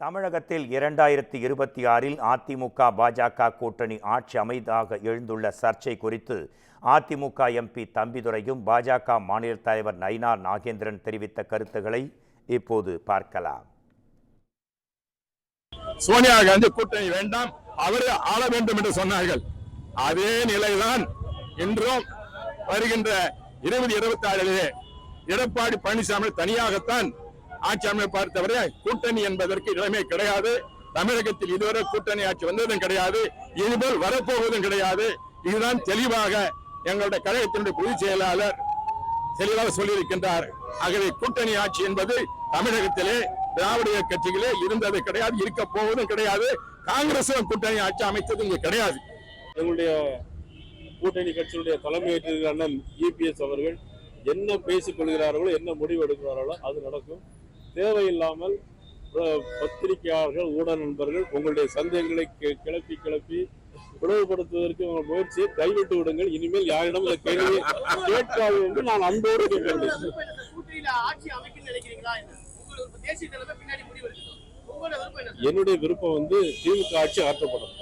தமிழகத்தில் 2026 அதிமுக பாஜக கூட்டணி ஆட்சி அமைதாக எழுந்துள்ள சர்ச்சை குறித்து அதிமுக எம்பி தம்பிதுரையும் பாஜக மாநில தலைவர் நயினார் நாகேந்திரன் தெரிவித்த கருத்துக்களை இப்போது பார்க்கலாம். சோனியா காந்தி கூட்டணி வேண்டாம், அவரே ஆள வேண்டும் என்று சொன்னார்கள். அதே நிலைதான் இன்றும் வருகின்ற 2026 எடப்பாடி பழனிசாமி தனியாகத்தான் ஆட்சி அமைப்பை பார்த்தவரை கூட்டணி என்பதற்கு இடமே கிடையாது. தமிழகத்தில் இதுவரை கூட்டணி ஆட்சி வந்ததும் கிடையாது, இதுபோல் வரப்போவதும் கிடையாது. இதுதான் தெளிவாக எங்களுடைய கழகத்தினுடைய பொதுச் செயலாளர் தெளிவாக சொல்லியிருக்கின்றார். ஆகவே கூட்டணி ஆட்சி என்பது தமிழகத்திலே திராவிட கட்சிகளே இருந்தது கிடையாது, இருக்க போவதும் கிடையாது. காங்கிரசும் கூட்டணி ஆட்சி அமைத்தது இங்கு கிடையாது. எங்களுடைய கூட்டணி கட்சியுடைய தலைமையேற்ற அண்ணன் EPS அவர்கள் என்ன பேசிக் கொள்கிறார்களோ, என்ன முடிவு எடுக்கிறார்களோ அது நடக்கும். தேவையில்லாமல் பத்திரிகையாளர்கள், ஊடக நண்பர்கள் உங்களுடைய சந்தேகங்களை கிளப்பி பிளவுபடுத்துவதற்கு உங்கள் முயற்சியை கைவிட்டு விடுங்கள். இனிமேல் யாரிடம் இந்த கேள்வியை கேட்காது என்று நான் அன்போடு கேட்கிறேன். என்னுடைய விருப்பம் திமுக ஆட்சி ஆற்றப்படும்.